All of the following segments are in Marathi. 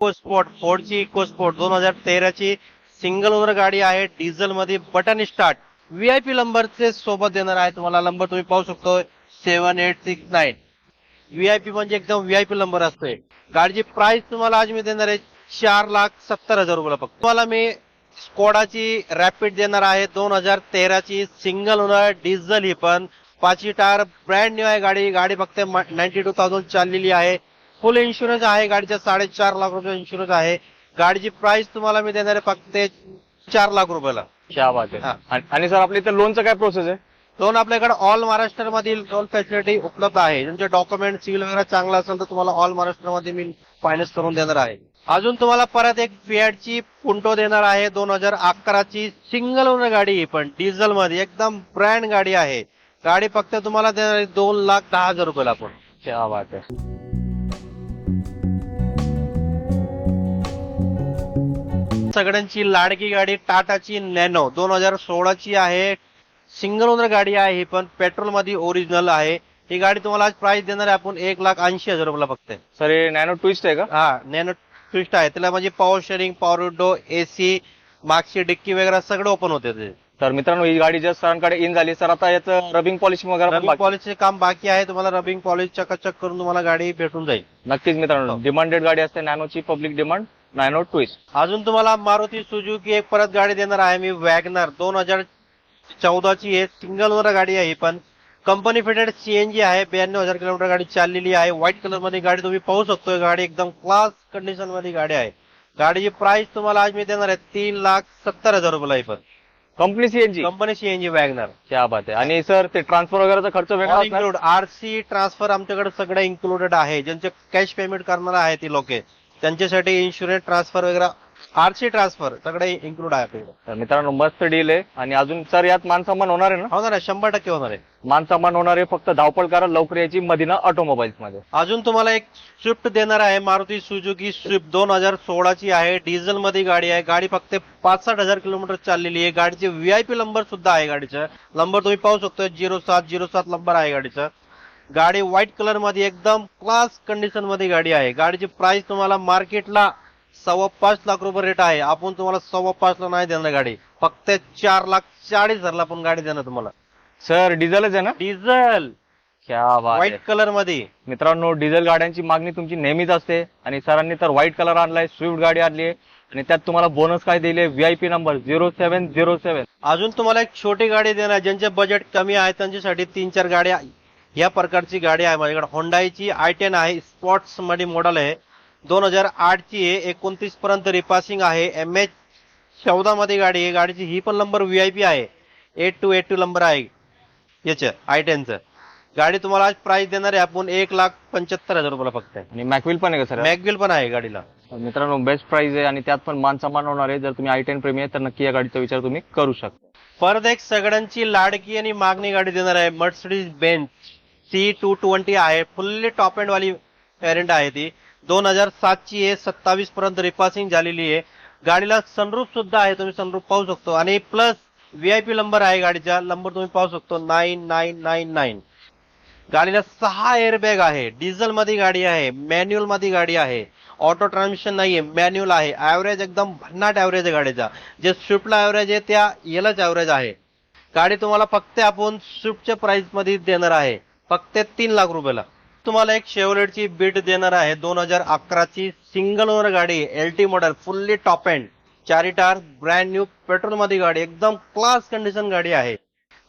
इकोस्पोर्ट, फोर्डची इकोस्पोर्ट 2013 ची सिंगल ओनर गाडी आहे, डिझेल मध्ये बटन स्टार्ट. व्हीआयपी नंबरचे सोबत देणार आहे तुम्हाला. नंबर तुम्ही पाहू शकतो 7869. व्हीआयपी म्हणजे एकदम व्हीआयपी नंबर असतोय. गाडीची प्राइस तुम्हाला आज मी देणार आहे 4,70,000 रुपयाला. फक्त तुम्हाला मी स्कोडाची रॅपिड देणार आहे 2013 ची सिंगल ओनर डिझेल. ही पण 5 टायर ब्रँड न्यू आहे गाडी. गाडी फक्त 92,000 चाललेली आहे. फुल इन्शुरन्स आहे गाडीचा. 4.5 लाख रुपये इन्शुरन्स आहे. गाडीची प्राइस तुम्हाला मी देणार आहे फक्त 4 लाख रुपयाला. क्या बात आहे. आणि सर आपल्या इथे लोनचं काय प्रोसेस आहे? लोन आपल्याकडे ऑल महाराष्ट्र मधील लोन फॅसिलिटी उपलब्ध आहे. तुमचे डॉक्युमेंट सिव्हिल वगैरे चांगला असेल तर तुम्हाला ऑल महाराष्ट्र मध्ये मी फायनान्स करून देणार आहे. अजून तुम्हाला परत एक फियाटची पुंटो देणार आहे 2011 ची सिंगल ओनर गाडी, पण डिझेल मध्ये एकदम ब्रँड गाडी आहे. गाडी फक्त तुम्हाला देणार आहे 2,10,000 रुपयाला. आपण क्या बात आहे. सगळ्यांची लाडकी गाडी टाटाची नॅनो 2016 ची आहे. सिंगल ओनर गाडी आहे. ही पण पेट्रोल मध्ये ओरिजिनल आहे. ही गाडी तुम्हाला आज प्राइस देणार आहे आपण 1,80,000 रुपयाला फक्त. सर हे नॅनो ट्विस्ट आहे का? हा, नॅनो ट्विस्ट आहे. त्याला म्हणजे power steering, power window, AC, मागची डिक्की वगैरे सगळं ओपन होते ते. तर मित्रांनो ही गाडी जस्ट सरांकडे इन झाली. सर आता याचं रबिंग पॉलिश वगैरे पण रबिंग पॉलिशचे काम बाकी आहे. तुम्हाला रबिंग पॉलिश चकाचक करून तुम्हाला गाडी भेटून जाईल. नक्कीच मित्रांनो डिमांडेड गाडी असते नॅनोची, पब्लिक डिमांड नॅनो ट्विस्ट. अजून तुम्हाला मारुती सुझुकी एक परत गाडी देणार आहे मी, वॅगनर 2014 ची आहे. सिंगल ओनर गाडी आहे. ही पण कंपनी फिटेड सीएनजी आहे. 92,000 किलोमीटर गाडी चाललेली आहे. व्हाईट कलर मध्ये गाडी तुम्ही पाहू शकतो. गाडी एकदम क्लास कंडिशन मध्ये गाडी आहे. गाडीची प्राइस तुम्हाला आज मी देणार आहे 3,70,000 रुपयाला. ही पण company CNG, company CNG WagonR. क्या बात आहे. आणि सर ते ट्रान्सफर वगैरेचा खर्च वेगळा असणार? इन्क्लूड आरसी ट्रान्सफर आमच्याकडे सगळं इन्क्लुडेड आहे. ज्यांचे कॅश पेमेंट करणार आहे ती लोके, त्यांच्यासाठी इन्शुरन्स ट्रान्सफर वगैरे, आरसी ट्रान्सफर सगळे इन्क्लूड आहे आपल्याकडे. तर मित्रांनो मस्त डील आहे. आणि अजून सर यात मानसन्मान होणार आहे ना? होणार आहे, 100% होणार आहे. मानसन्मान होणार आहे. फक्त धावपळ करा लवकर याची मदिना ऑटोमोबाईल्स मध्ये. अजून तुम्हाला एक स्विफ्ट देणार आहे, मारुती सुझुकी स्विफ्ट 2016 ची आहे. डिझेल मध्ये गाडी आहे. गाडी फक्त 65,000 किलोमीटर चाललेली आहे. गाडीचे व्हीआयपी नंबर सुद्धा आहे. गाडीचा नंबर तुम्ही पाहू शकतो 0707 नंबर आहे गाडीचा. गाडी व्हाईट कलर मध्ये एकदम क्लास कंडिशन मध्ये गाडी आहे. गाडीची प्राइस तुम्हाला मार्केटला 5.25 लाख रुपये रेट आहे. आपण तुम्हाला 5.25 ला नाही देणार गाडी, फक्त 4,40,000 ला आपण गाडी देणार तुम्हाला. सर डिझेलच आहे ना? डिझेल क्या बात व्हाईट आहे. कलर मध्ये. मित्रांनो डिझेल गाड्यांची मागणी तुमची नेहमीच असते. आणि सरांनी तर व्हाईट कलर आणलाय, स्विफ्ट गाडी आणली आहे. आणि त्यात तुम्हाला बोनस काय दिले? VIP number 0707. अजून तुम्हाला एक छोटी गाडी देणार, ज्यांचे बजेट कमी आहे त्यांच्यासाठी 3-4 गाड्या या प्रकारची गाडी आहे माझ्याकडे. होंडाईची i10 आहे. स्पोर्ट्स मध्ये मॉडेल आहे. 2008 ची आहे. 29 पर्यंत रिपासिंग आहे. MH14 मध्ये गाडी आहे. गाडीची ही पण नंबर व्हीआयपी आहे. 8282 नंबर आहे याचं i10चं. गाडी तुम्हाला आज प्राइस देणार आहे आपण 1,75,000 रुपयाला फक्त. आणि मॅकविल पण आहे का सर? मॅगविल पण आहे गाडीला. मित्रांनो बेस्ट प्राइस आहे आणि त्यात पण मानसन्मान होणार आहे. जर तुम्ही i10 प्रेमी आहे तर नक्की या गाडीचा विचार तुम्ही करू शकता. परत एक सगळ्यांची लाडकी आणि मागणी गाडी देणार आहे, मर्सिडीज बेंझ C220 आहे. फुल्ली टॉप एंड वाली व्हेरियंट आहे ती. 2007 ची आहे. 27 पर्यंत रिपासिंग झालेली आहे. गाडीला सनरूफ सुद्धा आहे. तुम्ही सनरूफ पाहू शकतो. आणि प्लस व्हीआयपी नंबर आहे गाडीचा. नंबर तुम्ही पाहू शकतो 9999. गाडीला 6 एअरबॅग आहे. डिझेल मध्ये गाडी आहे. मॅन्युअल मध्ये गाडी आहे. ऑटो ट्रान्समिशन नाहीये, मॅन्युअल आहे. ऍव्हरेज एकदम भन्नाट ऍव्हरेज आहे गाडीचा. जे स्विफ्टला ऍव्हरेज आहे त्या यालाच ऍव्हरेज आहे. गाडी तुम्हाला फक्त आपण स्विफ्टच्या प्राइस मध्ये देणार आहे फक्त 3 लाख रुपयाला. तुम्हाला एक शेवलेटची बीट देणार आहे 2011 ची सिंगल ओनर गाडी, LT model, fully top end, 4 tyre brand new petrol मध्ये गाडी, एकदम क्लास कंडिशन गाडी आहे.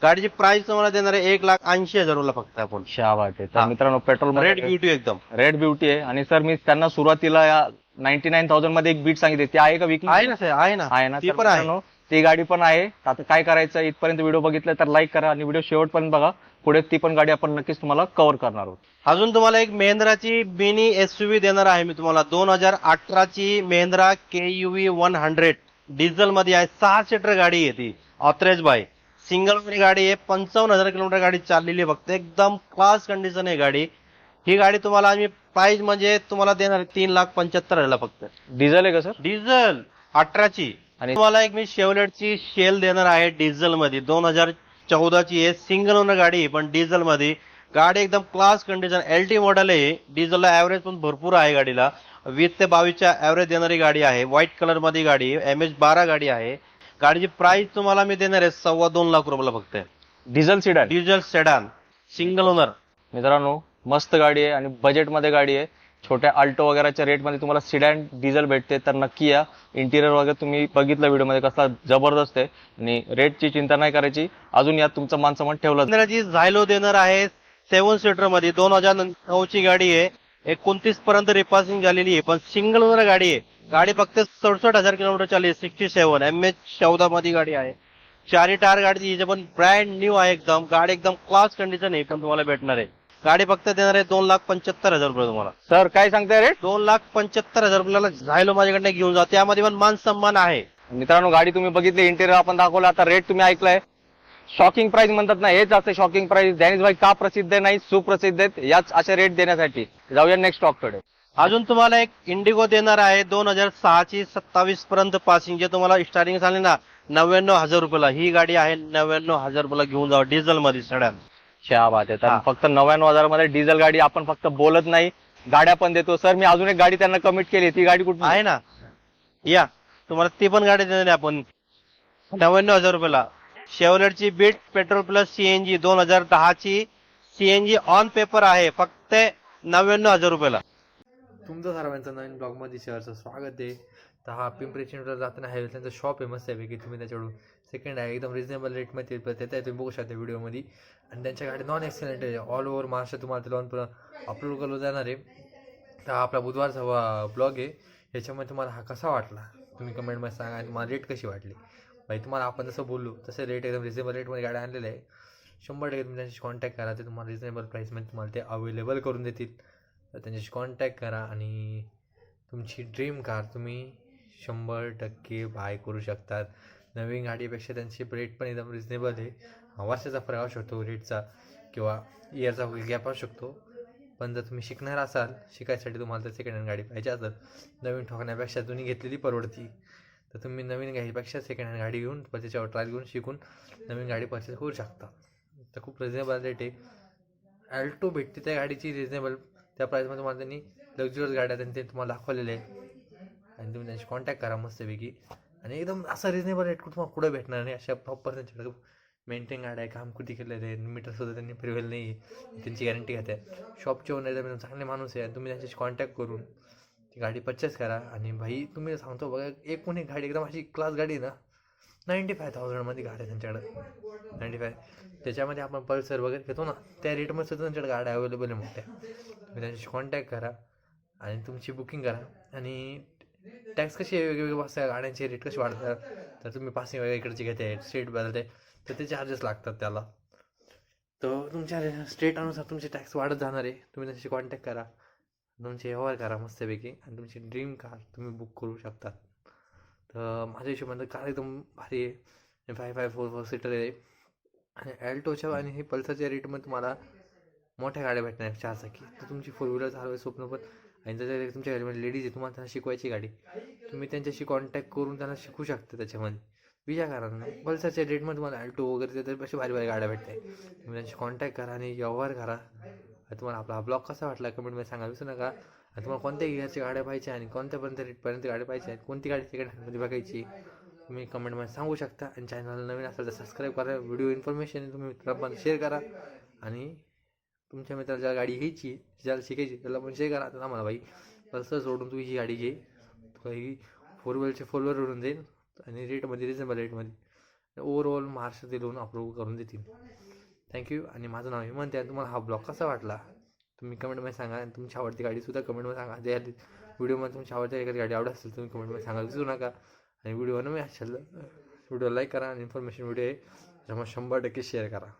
गाडीची प्राइस तुम्हाला देणार आहे 1,80,000 रुपयाला फक्त आपण. क्या बात आहे. तर मित्रांनो पेट्रोल रेड ब्युटी एकदम रेड ब्युटी आहे. आणि सर मी त्यांना सुरुवातीला या 99,000 मध्ये एक बीट सांगितली, ती आहे का विकली? आहे ना सर, आहे ना, आहे ना. ती तर पण आहे. मित्रांनो, ती गाडी पण आहे. आता काय करायचं, इथपर्यंत व्हिडिओ बघितला तर लाईक करा आणि व्हिडिओ शेवटपर्यंत बघा. पुढे ती पण गाडी आपण नक्कीच तुम्हाला कव्हर करणार आहोत. अजून तुम्हाला एक महिंद्राची मिनी एसयूव्ही देणार आहे मी तुम्हाला. 2018 ची महिंद्रा KUV 100 डिझेल मध्ये आहे. 6 सीटर गाडी आहे ती, ऑथराइज बाय. सिंगल गाडी आहे. 55,000 किलोमीटर गाडी चाललेली आहे फक्त. एकदम क्लास कंडिशन आहे गाडी. ही गाडी तुम्हाला आम्ही प्राइस म्हणजे तुम्हाला देणार 3,75,000 फक्त. डिझेल आहे का सर? डिझेल 18 ची. आणि तुम्हाला एक मी शेवलेटची शेल देणार आहे डिझेल मध्ये. 2014 ची आहे. सिंगल ओनर गाडी आहे पण डिझेल मध्ये. गाडी एकदम क्लास कंडिशन, एलटी मॉडेल आहे. डिझेलला ऍव्हरेज पण भरपूर आहे गाडीला. 20 ते 22च्या ॲव्हरेज देणारी गाडी आहे. व्हाईट कलरमध्ये गाडी MH12 गाडी आहे. गाडीची प्राइस तुम्हाला मी देणार आहे 2.25 लाख रुपयाला फक्त. Diesel sedan. Diesel sedan single owner. मित्रांनो मस्त गाडी आहे आणि बजेटमध्ये गाडी आहे. छोट्या अल्टो वगैरेच्या रेटमध्ये तुम्हाला सिडॅन डिझेल भेटते, तर नक्की या. इंटिरियर वगैरे तुम्ही बघितलं व्हिडिओमध्ये कसा जबरदस्त आहे आणि रेटची चिंता नाही करायची. अजून यात तुमचं मानसन्मान ठेवलं. जी झायलो देणार आहे 7 सीटर मध्ये 2009 ची गाडी आहे. 29 पर्यंत रिपासिंग झालेली आहे, पण सिंगल ओनर गाडी आहे. गाडी फक्त 67,000 किलोमीटर चालली. 67 MH14 मध्ये गाडी आहे. चारी टायर गाडी हिचे पण ब्रँड न्यू आहे एकदम. गाडी एकदम क्लास कंडिशन आहे, पण तुम्हाला भेटणार आहे. गाडी फक्त देणार आहे 2,75,000 रुपये तुम्हाला. सर काय सांगताय रेट? 2,75,000 रुपयाला झायलो माझ्याकडनं घेऊन जा. त्यामध्ये पण मान सन्मान आहे. मित्रांनो गाडी तुम्ही बघितली, इंटेरियर आपण दाखवलं, आता रेट तुम्ही ऐकलाय. शॉकिंग प्राइस म्हणतात ना, हेच असते शॉकिंग प्राइस. डॅनिश भाई का प्रसिद्ध आहे? नाही, सुप्रसिद्ध आहेत याच अशा रेट देण्यासाठी. जाऊया नेक्स्ट स्टॉककडे. अजून तुम्हाला एक इंडिगो देणार आहे 2006 ची 27 पर्यंत पासिंग, जे तुम्हाला स्टार्टिंग झाली ना 99,000 रुपयाला. ही गाडी आहे 99,000 रुपयाला घेऊन जावा, डिझेल मध्ये सड्या. क्या बात आहे. तर हा. फक्त 99,000 मध्ये डिझेल गाडी. आपण फक्त बोलत नाही, गाड्या पण देतो. सर मी अजून एक गाडी त्यांना कमिट केली, ती गाडी कुठून आहे ना, या तुम्हाला ती पण गाडी देणार आहे आपण 99,000 रुपयाला. शेवलेटची बीट पेट्रोल प्लस CNG 2010 ची CNG ऑन पेपर आहे, फक्त 99,000 रुपयाला. तुमचं सर्वांचं नवीन ब्लॉगमध्ये शेअरचं स्वागत आहे. तर हा पिंपरी चिंचवड जाताना आहे, त्यांचं शॉप आहे मस्त आहे की तुम्ही त्याच्याकडून सेकंड आहे एकदम रिजनेबल रेटमध्ये देत आहे, तुम्ही बघू शकता व्हिडिओमध्ये. आणि त्यांच्या गाडी नॉन ॲक्सिडेंट आहे. ऑल ओव्हर महाराष्ट्र तुम्हाला ते लॉन अपलोड करून जाणार आहे. तर हा आपला बुधवारचा ब्लॉग आहे. याच्यामध्ये तुम्हाला हा कसा वाटला तुम्ही कमेंटमध्ये सांगा, आणि तुम्हाला रेट कशी वाटली. भाई तुम्हाला आपण जसं बोललो तसं रेट एकदम रिजनेबल रेटमध्ये गाड्या आणलेल्या आहे. 100% तुम्ही त्यांच्याशी कॉन्टॅक्ट करा, ते तुम्हाला रिजनेबल प्राईसमध्ये तुम्हाला ते अवेलेबल करून देतील. तर त्यांच्याशी कॉन्टॅक्ट करा आणि तुमची ड्रीम कार तुम्ही 100% बाय करू शकतात. नवीन गाडीपेक्षा त्यांची रेट पण एकदम रिजनेबल आहे. वर्षाचा फरक असू शकतो रेटचा, किंवा इयरचा गॅप असू शकतो. पण जर तुम्ही शिकणार असाल, शिकायसाठी तुम्हाला तर सेकंड हँड गाडी पाहिजे असेल, नवीन ठोकण्यापेक्षा जुनी घेतलेली परवडती. तर तुम्ही नवीन घ्यायपेक्षा सेकंड हँड गाडी घेऊन त्याच्यावर ट्रायल घेऊन शिकून नवीन गाडी परचेस करू शकता. तर खूप रिजनेबल रेट आहे. अल्टो भेटते त्या गाडीची रिजनेबल त्या प्राईसमध्ये. तुम्हाला त्यांनी लक्झुरियस गाड्या त्यांनी तुम्हाला दाखवलेले आहे, आणि तुम्ही त्यांची कॉन्टॅक्ट करा मस्तपैकी. आणि एकदम असा रिजनेबल रेट तुम्हाला कुठं भेटणार नाही. अशा प्रॉपर त्यांच्याकडे मेंटेन गाड्या आहे, काम कुठे केलेलं आहे, मीटरसुद्धा त्यांनी फिरवेल नाही, त्यांची गॅरंटी घेते. शॉपचे ओनर एकदम चांगले माणूस आहे, आणि तुम्ही त्यांच्याशी कॉन्टॅक्ट करून ती गाडी परचेस करा. आणि भाई तुम्ही सांगतो बघा, एकूण एक गाडी एकदम अशी क्लास गाडी आहे ना, 95,000मध्ये गाडी आहे त्यांच्याकडं. 95 त्याच्यामध्ये आपण पल्सर वगैरे घेतो ना, त्या रेटमध्ये सुद्धा त्यांच्याकडे गाड्या अवेलेबल आहे मोठ्या. तुम्ही त्यांच्याशी कॉन्टॅक्ट करा आणि तुमची बुकिंग करा. आणि टॅक्स कशी वेगवेगळे बसतात, गाड्यांचे रेट कसे वाढतात, तर तुम्ही पासिंग वगैरे इकडचे घेते, स्टेट बदलते, तर ते चार्जेस लागतात त्याला. तर तुमच्या स्टेटनुसार तुमचे टॅक्स वाढत जाणार आहे. तुम्ही त्यांच्याशी कॉन्टॅक्ट करा, तुमचे व्यवहार करा मस्तपैकी, आणि तुमची ड्रीम कार तुम्ही बुक करू शकता. तर माझ्या हिशोबाने कार एकदम भारी आहे. 5 सीटर आहे. आणि ॲल्टोच्या आणि हे पल्सरच्या रेटमध्ये तुम्हाला मोठ्या गाड्या भेटणार 4 चाकी. तर तुमची 4 व्हीलर चालवायचं स्वप्न पण, आणि जर तुमच्या घरामध्ये लेडीज आहे, तुम्हाला त्यांना शिकवायची गाडी, तुम्ही त्यांच्याशी कॉन्टॅक्ट करून त्यांना शिकू शकता त्याच्यामध्ये. विचार करा ना, पल्सरच्या रेटमध्ये तुम्हाला अल्टो वगैरे तर अशी भारी भारी गाड्या भेटते. तुम्ही त्यांची कॉन्टॅक्ट करा आणि व्यवहार करा. तुम्हाला आपला ब्लॉग कसा वाटला कमेंटमध्ये सांगा, विसरू नका. आणि तुम्हाला कोणत्या गिअरच्या गाड्या पाहिजे आणि कोणत्यापर्यंत रेटपर्यंत गाड्या पाहिजे, कोणती गाडी सेकंड हँडमध्ये बघायची, तुम्ही कमेंटमध्ये सांगू शकता. आणि चॅनलला नवीन असेल तर सबस्क्राईब करा. व्हिडिओ इन्फॉर्मेशन तुम्ही मित्रांना शेअर करा, आणि तुमच्या मित्राला ज्या गाडी घ्यायची, ज्याला शिकायची, त्याला पण शेअर करा. तर आम्हाला भाई पल्सर सोडून तू ही गाडी घे, तुला ही 4 व्हीलरचे 4 व्हीलर उडून जाईल, आणि रेटमध्ये रिजनेबल रेटमध्ये ओव्हरऑल महाराष्ट्रात लोन अप्रूव्ह करून देतील. थँक्यू. आणि माझं नाव हेमंत आहे. तुम्हाला हा ब्लॉग कसा वाटला तुम्ही कमेंटमध्ये सांगा, आणि तुमची आवडती गाडीसुद्धा कमेंटमध्ये सांगा. ज्या व्हिडिओमध्ये तुमची आवडती एखादी गाडी आवडत असेल तुम्ही कमेंटमध्ये सांगा, विसरू नका. आणि व्हिडिओ नवीन असेल व्हिडिओ लाईक करा, आणि इन्फॉर्मेशन व्हिडिओ आहे त्यामुळे 100% शेअर करा.